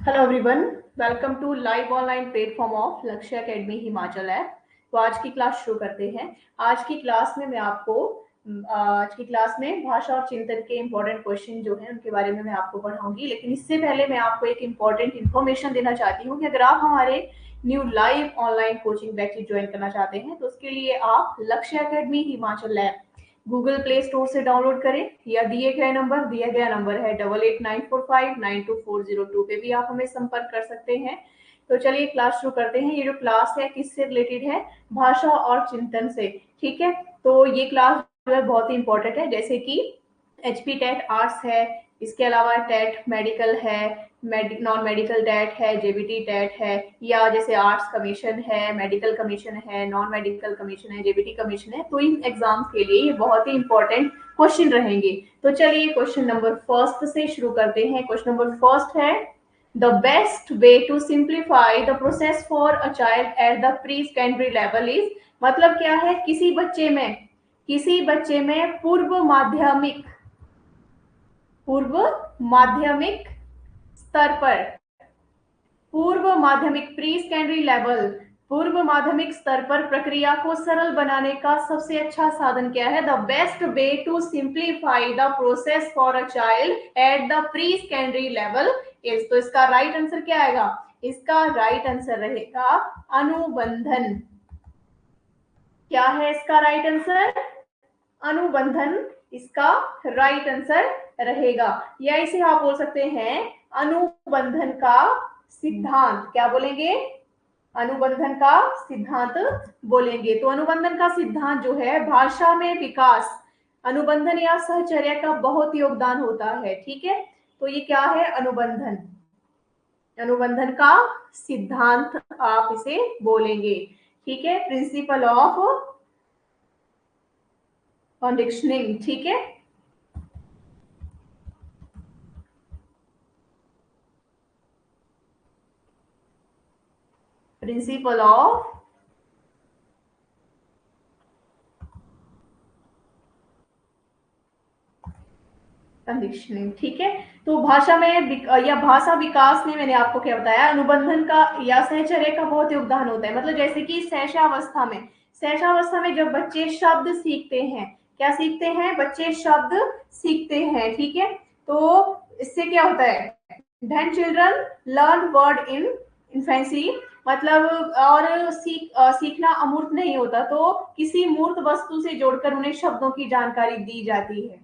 Hello everyone, welcome to live online platform of Lakshya academy Himachal app. तो आज की class शुरू करते हैं। आज की क्लास में मैं आपको आज की क्लास में भाषा और चिंतन के इंपॉर्टेंट क्वेश्चन जो हैं उनके बारे में मैं आपको पढ़ाऊंगी। लेकिन इससे पहले मैं आपको एक इंपॉर्टेंट इन्फॉर्मेशन देना चाहती हूँ कि अगर आप हमारे new live online coaching batches join करना चाहते हैं तो उसके लिए आप लक्ष्य academy Himachal app Google play store से डाउनलोड करें या दिया गया नंबर है 8894592402 पे भी आप हमें संपर्क कर सकते हैं। तो चलिए क्लास शुरू करते हैं। ये जो क्लास है किससे रिलेटेड है? भाषा और चिंतन से। ठीक है, तो ये क्लास जो है बहुत ही इंपॉर्टेंट है। जैसे कि एचपी टेट आर्ट्स है, इसके अलावा टेट मेडिकल है, नॉन मेडिकल टेट है, जेबीटी टेट है, या जैसे आर्ट्स कमीशन है, मेडिकल कमीशन है, नॉन मेडिकल कमीशन है, जेबीटी कमीशन है। तो इन एग्जाम्स के लिए ये बहुत ही इंपॉर्टेंट क्वेश्चन रहेंगे। तो चलिए क्वेश्चन नंबर फर्स्ट से शुरू करते हैं। क्वेश्चन नंबर फर्स्ट है, the best way to simplify the process for a child at the pre secondary level is. मतलब क्या है? किसी बच्चे में पूर्व माध्यमिक स्तर पर, पूर्व माध्यमिक प्री सेकेंडरी लेवल, पूर्व माध्यमिक स्तर पर प्रक्रिया को सरल बनाने का सबसे अच्छा साधन क्या है? The best way to simplify the process for a child at the pre secondary level is. तो इसका राइट आंसर क्या आएगा? इसका राइट आंसर रहेगा अनुबंधन। क्या है इसका राइट आंसर? अनुबंधन इसका राइट आंसर रहेगा। या इसे आप बोल सकते हैं अनुबंधन का सिद्धांत। क्या बोलेंगे? अनुबंधन का सिद्धांत बोलेंगे। तो अनुबंधन का सिद्धांत जो है, भाषा में विकास, अनुबंधन या सहचर्या का बहुत योगदान होता है। ठीक है, तो ये क्या है? अनुबंधन, अनुबंधन का सिद्धांत आप इसे बोलेंगे। ठीक है, प्रिंसिपल ऑफ कंडीशनिंग। ठीक है, प्रिंसिपल ऑफ कंडीशनिंग। ठीक है, तो भाषा में या भाषा विकास में मैंने आपको क्या बताया? अनुबंधन का या सहचर्य का बहुत योगदान होता है। मतलब जैसे कि सहशावस्था में जब बच्चे शब्द सीखते हैं, क्या सीखते हैं? बच्चे शब्द सीखते हैं। ठीक है, तो इससे क्या होता है? When children learn word in infancy, मतलब और सीखना अमूर्त नहीं होता, तो किसी मूर्त वस्तु से जोड़कर उन्हें शब्दों की जानकारी दी जाती है।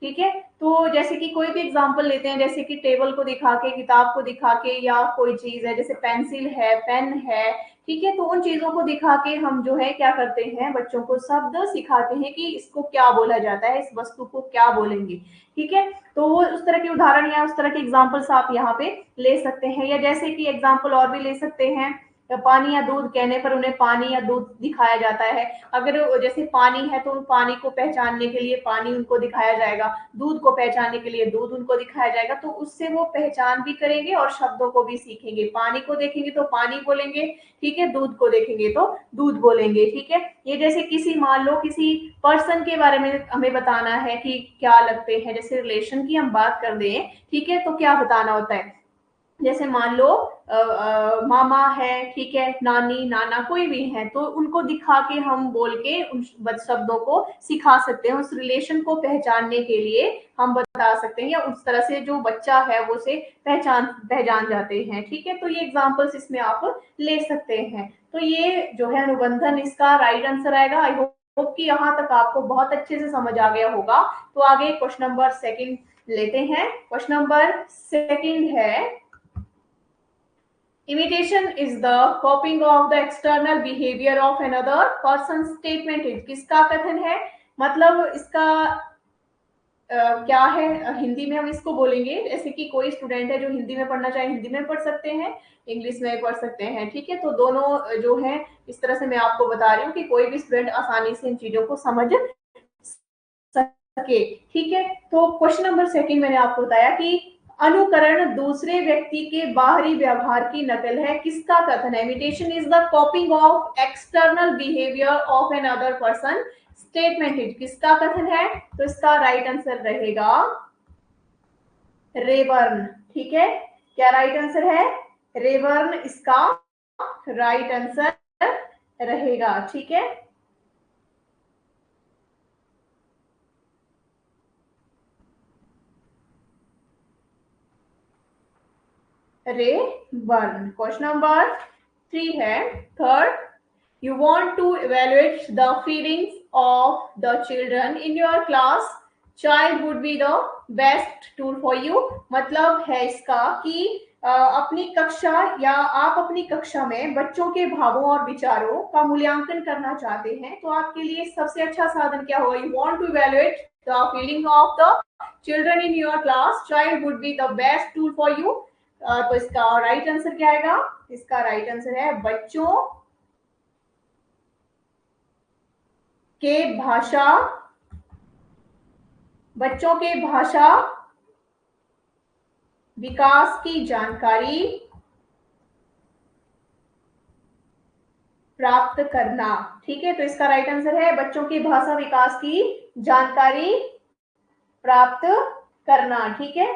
ठीक है, तो जैसे कि कोई भी एग्जांपल लेते हैं, जैसे कि टेबल को दिखा के, किताब को दिखा के, या कोई चीज है जैसे पेंसिल है, पेन है। ठीक है, तो उन चीजों को दिखा के हम जो है क्या करते हैं? बच्चों को शब्द सिखाते हैं कि इसको क्या बोला जाता है, इस वस्तु को क्या बोलेंगे। ठीक है, तो वो उस तरह के उदाहरण या उस तरह के एग्जाम्पल्स आप यहाँ पे ले सकते हैं। या जैसे कि एग्जाम्पल और भी ले सकते हैं, पानी या दूध कहने पर उन्हें पानी या दूध दिखाया जाता है। अगर जैसे पानी है तो पानी को पहचानने के लिए पानी उनको दिखाया जाएगा, दूध को पहचानने के लिए दूध उनको दिखाया जाएगा। तो उससे वो पहचान भी करेंगे और शब्दों को भी सीखेंगे। पानी को देखेंगे तो पानी बोलेंगे, ठीक है, दूध को देखेंगे तो दूध बोलेंगे। ठीक है, ये जैसे किसी, मान लो किसी पर्सन के बारे में हमें बताना है कि क्या लगते हैं, जैसे रिलेशन की हम बात कर दें, ठीक है, तो क्या बताना होता है? जैसे मान लो मामा है, ठीक है, नानी, नाना, कोई भी है, तो उनको दिखा के हम बोल के उन शब्दों को सिखा सकते हैं। उस रिलेशन को पहचानने के लिए हम बता सकते हैं, या उस तरह से जो बच्चा है वो से पहचान जाते हैं। ठीक है, तो ये एग्जांपल्स इसमें आप ले सकते हैं। तो ये जो है अनुबंधन, इसका राइट आंसर आएगा। आई होप कि यहाँ तक आपको बहुत अच्छे से समझ आ गया होगा। तो आगे क्वेश्चन नंबर सेकंड लेते हैं। क्वेश्चन नंबर सेकंड है, imitation is the copying of the external behavior of another person statement is। किसका कथन है? मतलब इसका क्या है? हिंदी में हम इसको बोलेंगे, जैसे कि कोई स्टूडेंट है जो हिंदी में पढ़ना चाहे हिंदी में पढ़ सकते हैं, इंग्लिश में पढ़ सकते हैं। ठीक है, तो दोनों जो है, इस तरह से मैं आपको बता रही हूँ कि कोई भी स्टूडेंट आसानी से इन चीजों को समझ सके। ठीक है, तो क्वेश्चन नंबर सेकंड मैंने आपको बताया कि अनुकरण दूसरे व्यक्ति के बाहरी व्यवहार की नकल है। किसका कथन है? Imitation is the copying of external behaviour of another person statement is. किसका कथन है? तो इसका राइट आंसर रहेगा रेबर्न। ठीक है, क्या राइट आंसर है? रेवर्ण इसका राइट आंसर रहेगा। ठीक है, रेवर्ण। क्वेश्चन नंबर 3 है, third, you want to evaluate the feelings of the children in your class, child would be the best tool for you। मतलब है इसका कि अपनी कक्षा या आप अपनी कक्षा में बच्चों के भावों और विचारों का मूल्यांकन करना चाहते हैं तो आपके लिए सबसे अच्छा साधन क्या होगा? You want to evaluate the feeling of the children in your class, child would be the best tool for you. तो इसका राइट आंसर क्या आएगा? इसका राइट आंसर है बच्चों के भाषा, बच्चों के भाषा विकास की जानकारी प्राप्त करना। ठीक है, तो इसका राइट आंसर है बच्चों की भाषा विकास की जानकारी प्राप्त करना। ठीक है,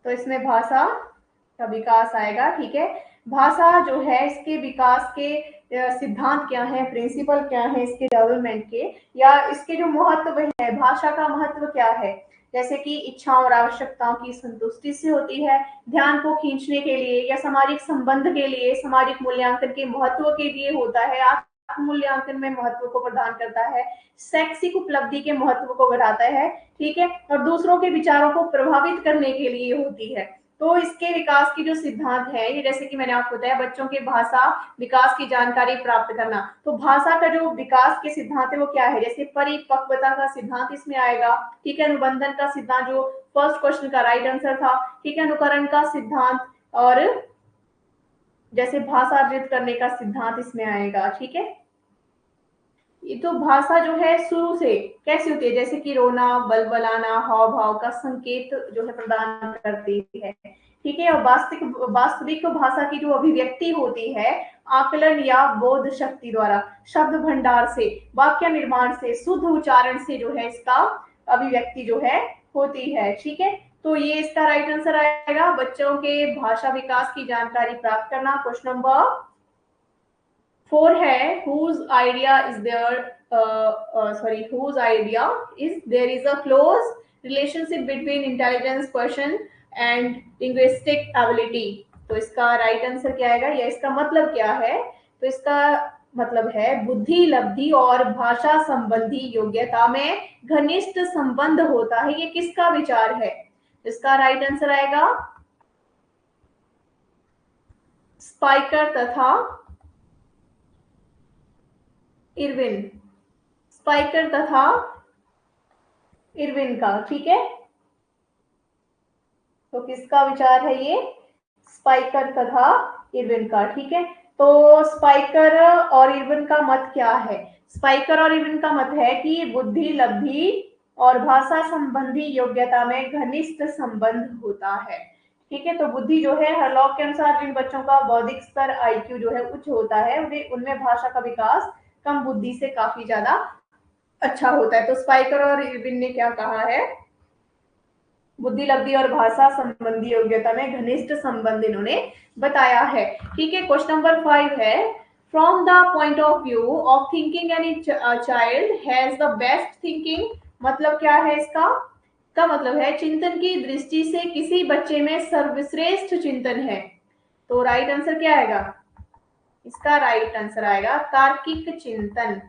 तो इसमें भाषा का विकास आएगा। ठीक है, भाषा जो है इसके विकास के सिद्धांत क्या है, प्रिंसिपल क्या है इसके डेवलपमेंट के, या इसके जो महत्व है, भाषा का महत्व क्या है, जैसे कि इच्छाओं और आवश्यकताओं की संतुष्टि से होती है, ध्यान को खींचने के लिए, या सामाजिक संबंध के लिए, सामाजिक मूल्यांकन के महत्व के लिए होता है, आत्म मूल्यांकन में महत्व को प्रदान करता है, शैक्षिक उपलब्धि के महत्व को बढ़ाता है। ठीक है, और दूसरों के विचारों को प्रभावित करने के लिए होती है। तो इसके विकास की जो सिद्धांत है, ये जैसे कि मैंने आपको बताया, बच्चों के भाषा विकास की जानकारी प्राप्त करना। तो भाषा का जो विकास के सिद्धांत है वो क्या है? जैसे परिपक्वता का सिद्धांत इसमें आएगा। ठीक है, अनुबंधन का सिद्धांत जो फर्स्ट क्वेश्चन का राइट आंसर था। ठीक है, अनुकरण का सिद्धांत, और जैसे भाषा अर्जित करने का सिद्धांत इसमें आएगा। ठीक है, ये तो भाषा जो है शुरू से कैसी होती है, जैसे कि रोना, बलबलाना, हाव भाव का संकेत जो है प्रदान करती है। ठीक है, और वास्तविक वास्तविक भाषा की जो अभिव्यक्ति होती है आकलन या बोध शक्ति द्वारा, शब्द भंडार से, वाक्य निर्माण से, शुद्ध उच्चारण से जो है इसका अभिव्यक्ति जो है होती है। ठीक है, तो ये इसका राइट आंसर आएगा बच्चों के भाषा विकास की जानकारी प्राप्त करना। क्वेश्चन नंबर 4 है, whose idea is there whose idea is there is a close relationship between intelligence quotient and linguistic ability। तो इसका राइट आंसर क्या आएगा, या इसका मतलब क्या है? तो इसका मतलब है बुद्धि, लब्धि और भाषा संबंधी योग्यता में घनिष्ठ संबंध होता है। ये किसका विचार है? इसका राइट आंसर आएगा स्पाइकर तथा इरविन, स्पाइकर तथा इरविन का। ठीक है, तो किसका विचार है ये? स्पाइकर तथा इरविन का। ठीक है, तो स्पाइकर और इरविन का मत क्या है? स्पाइकर और इरविन का मत है कि बुद्धि, लब्धि और भाषा संबंधी योग्यता में घनिष्ठ संबंध होता है। ठीक है, तो बुद्धि जो है, हरलॉक के अनुसार जिन बच्चों का बौद्धिक स्तर आईक्यू जो है उच्च होता है उनमें भाषा का विकास कम बुद्धि से काफी ज्यादा अच्छा होता है। तो स्पाइकर और इरविन ने क्या कहा है? बुद्धि, लब्धि और भाषा संबंधी योग्यता में घनिष्ठ संबंध इन्होंने बताया है। ठीक है, क्वेश्चन नंबर 5 है, from the point of view of thinking any child has the best thinking. मतलब क्या है इसका? का मतलब है चिंतन की दृष्टि से किसी बच्चे में सर्वश्रेष्ठ चिंतन है। तो राइट आंसर क्या आएगा? इसका राइट आंसर आएगा तार्किक चिंतन।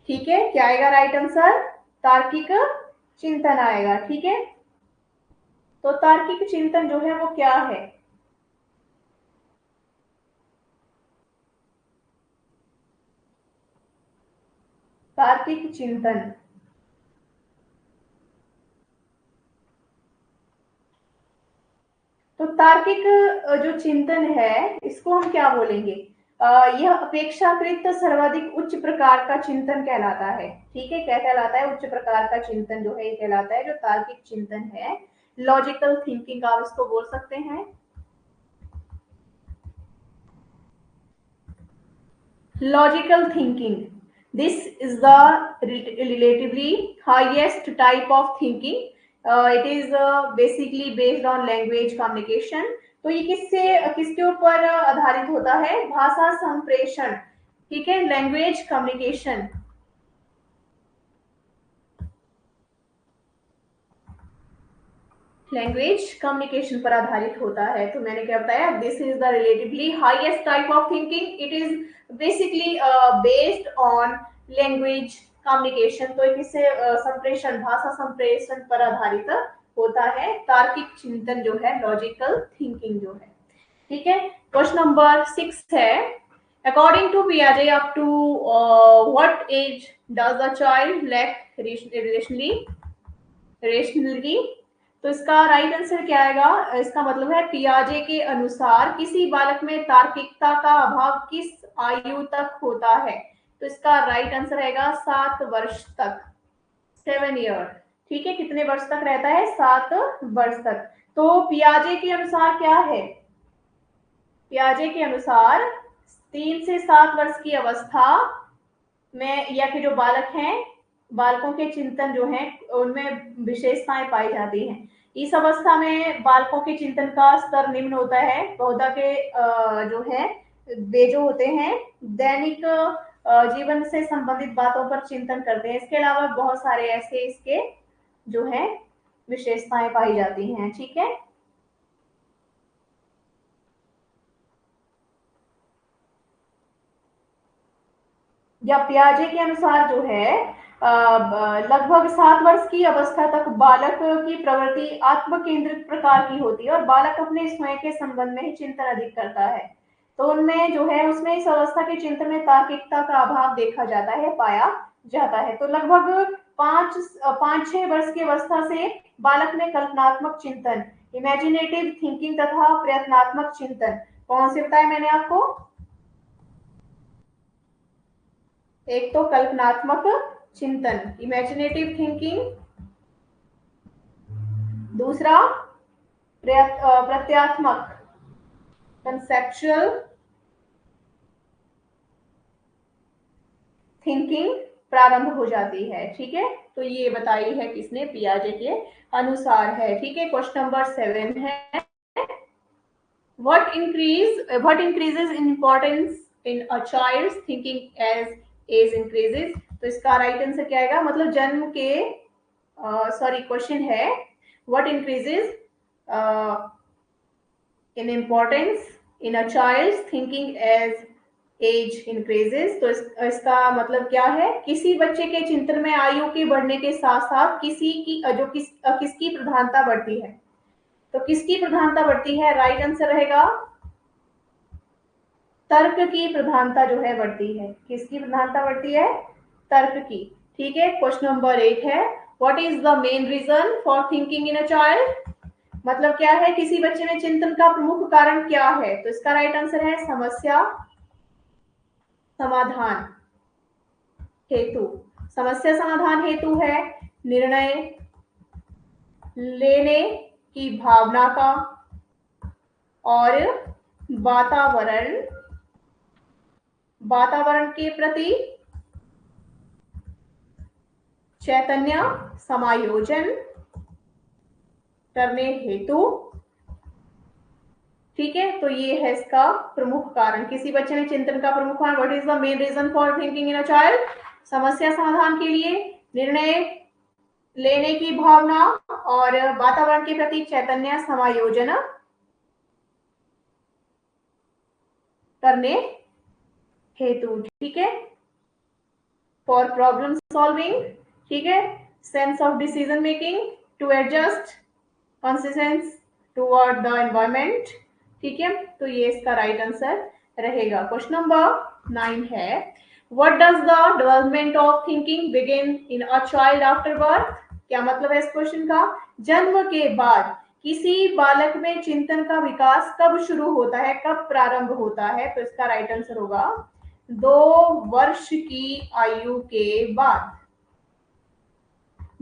ठीक है, क्या आएगा राइट आंसर? तार्किक चिंतन आएगा। ठीक है, तो तार्किक चिंतन जो है वो क्या है? तार्किक चिंतन, तो तार्किक जो चिंतन है इसको हम क्या बोलेंगे? यह अपेक्षाकृत सर्वाधिक उच्च प्रकार का चिंतन कहलाता है। ठीक है, क्या कहलाता है? उच्च प्रकार का चिंतन जो है ये कहलाता है जो तार्किक चिंतन है। लॉजिकल थिंकिंग आप इसको बोल सकते हैं। Logical thinking, This is the relatively highest type of thinking. It is basically based on language communication. तो ये किसके ऊपर आधारित होता है? भाषा संप्रेषण, ठीक है, लैंग्वेज कम्युनिकेशन। लैंग्वेज कम्युनिकेशन पर आधारित होता है। तो मैंने क्या बताया, this is the relatively highest type of thinking, it is basically based on language communication. तो किससे संप्रेषण, भाषा संप्रेषण पर आधारित होता है। तार्किक चिंतन जो है, लॉजिकल थिंकिंग जो है, ठीक है। क्वेश्चन नंबर 6 है, अकॉर्डिंग टू पियाजे up to what age does the child lack rationally. तो इसका राइट आंसर क्या आएगा? इसका मतलब है पियाजे के अनुसार किसी बालक में तार्किकता का अभाव किस आयु तक होता है। तो इसका राइट आंसर आएगा 7 वर्ष तक, 7 ईयर, ठीक है। कितने वर्ष तक रहता है? 7 वर्ष तक। तो पियाजे के अनुसार क्या है? पियाजे के अनुसार 3 से 7 वर्ष की अवस्था में या कि जो बालक हैं, बालकों के चिंतन जो है उनमें विशेषताएं पाई जाती हैं। इस अवस्था में बालकों के चिंतन का स्तर निम्न होता है। पौधा के जो है वे जो होते हैं दैनिक जीवन से संबंधित बातों पर चिंतन करते हैं। इसके अलावा बहुत सारे ऐसे इसके जो है विशेषताएं पाई जाती हैं, ठीक है। या पियाजे के अनुसार जो है लगभग 7 वर्ष की अवस्था तक बालक की प्रवृत्ति आत्म केंद्रित प्रकार की होती है और बालक अपने स्वयं के संबंध में ही चिंतन अधिक करता है। तो उनमें जो है उसमें इस अवस्था के चिंतन में तार्किकता का अभाव देखा जाता है, पाया जाता है। तो लगभग 5-6 वर्ष की अवस्था से बालक में कल्पनात्मक चिंतन, इमेजिनेटिव थिंकिंग तथा प्रयत्नात्मक चिंतन, कौन से बताए मैंने आपको? एक तो कल्पनात्मक चिंतन, इमेजिनेटिव थिंकिंग, दूसरा प्रत्यात्मक, कंसेप्चुअल थिंकिंग प्रारंभ हो जाती है, ठीक है। तो ये बताई है किसने? पियाजे के अनुसार है, ठीक है। क्वेश्चन नंबर 7 है, what increases in importance in a child's thinking as age increases। तो इसका राइट आंसर क्या आएगा? मतलब जन्म के क्वेश्चन है what increases in importance in a child's thinking as age increases। तो इसका मतलब क्या है? किसी बच्चे के चिंतन में आयु के बढ़ने के साथ साथ किसकी प्रधानता बढ़ती है। तो किसकी प्रधानता बढ़ती है? राइट आंसर रहेगा तर्क की प्रधानता जो है बढ़ती है। किसकी प्रधानता बढ़ती है? तर्क की, ठीक है। क्वेश्चन नंबर 8 है, what is the main reason for thinking in a child. मतलब क्या है? किसी बच्चे में चिंतन का प्रमुख कारण क्या है। तो इसका राइट आंसर है समस्या समाधान हेतु। समस्या समाधान हेतु है निर्णय लेने की भावना का और वातावरण के प्रति चैतन्य समायोजन करने हेतु, ठीक है। तो ये है इसका प्रमुख कारण। किसी बच्चे में चिंतन का प्रमुख कारण, what is the main reason for thinking in a child. समस्या समाधान के लिए, निर्णय लेने की भावना और वातावरण के प्रति चैतन्य समायोजन करने हेतु, ठीक है। फॉर प्रॉब्लम सॉल्विंग, ठीक है। Sense of decision making, to adjust consistence toward the environment, ठीक है। तो ये इसका राइट आंसर रहेगा। क्वेश्चन नंबर 9 है, what does the development of thinking begin in a child after birth. क्या मतलब है इस क्वेश्चन का? जन्म के बाद किसी बालक में चिंतन का विकास कब शुरू होता है, कब प्रारंभ होता है। तो इसका राइट आंसर होगा 2 वर्ष की आयु के बाद,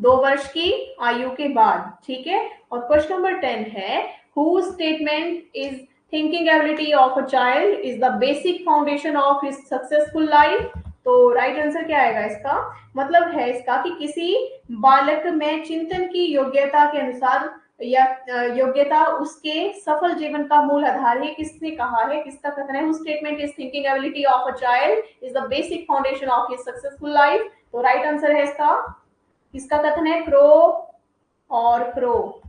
2 वर्ष की आयु के बाद, ठीक है। और क्वेश्चन नंबर 10 है, whose statement is thinking ability of a child is the basic foundation of his successful life। तो राइट आंसर क्या आएगा इसका? मतलब है इसका कि किसी बालक में चिंतन की योग्यता के अनुसार या योग्यता उसके सफल जीवन का मूल आधार है। किसने कहा है, किसका कथन है? Whose statement is thinking ability of a child is the basic foundation of his successful life? तो राइट आंसर है इसका, किसका कथन है? क्रो और क्रो,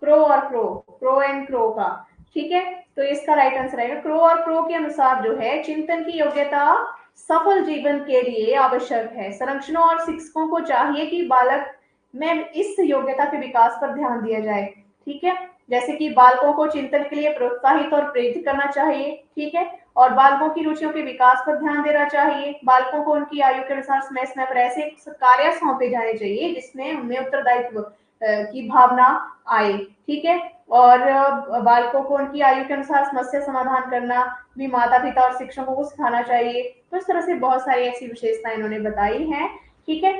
क्रो और क्रो, क्रो एंड क्रो का, ठीक है। तो इसका राइट आंसर आएगा क्रो और क्रो के अनुसार जो है चिंतन की योग्यता सफल जीवन के लिए आवश्यक है। संरक्षणों और शिक्षकों को चाहिए कि बालक में इस योग्यता के विकास पर ध्यान दिया जाए, ठीक है। जैसे कि बालकों को चिंतन के लिए प्रोत्साहित और प्रेरित करना चाहिए, ठीक है। और बालकों की रुचियों के विकास पर ध्यान देना चाहिए। बालकों को उनकी आयु के अनुसार समय समय पर ऐसे कार्य सौंपे जाने चाहिए जिसमें उनमें उत्तरदायित्व की भावना आए, ठीक है। और बालकों को उनकी आयु के अनुसार समस्या समाधान करना भी माता पिता और शिक्षकों को सिखाना चाहिए। तो इस तरह से बहुत सारी ऐसी विशेषताएं इन्होंने बताई हैं, ठीक है।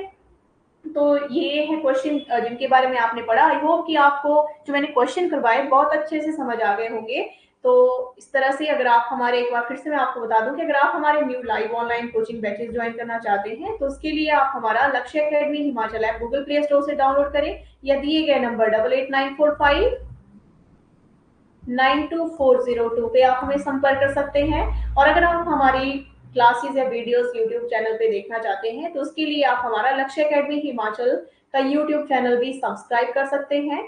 तो ये है क्वेश्चन जिनके बारे में आपने पढ़ा। आई होप कि आपको जो मैंने क्वेश्चन करवाए बहुत अच्छे से समझ आ गए होंगे। तो इस तरह से अगर आप हमारे, एक बार फिर से मैं आपको बता दूं कि अगर आप हमारे new live online coaching batches join करना चाहते हैं तो उसके लिए आप हमारा लक्ष्य academy Himachal app Google play store से डाउनलोड करें या दिए गए नंबर 8894592402 पे आप हमें संपर्क कर सकते हैं। और अगर आप हमारी क्लासेस या वीडियोस यूट्यूब चैनल पे देखना चाहते हैं तो उसके लिए आप हमारा लक्ष्य एकेडमी हिमाचल का यूट्यूब चैनल भी सब्सक्राइब कर सकते हैं।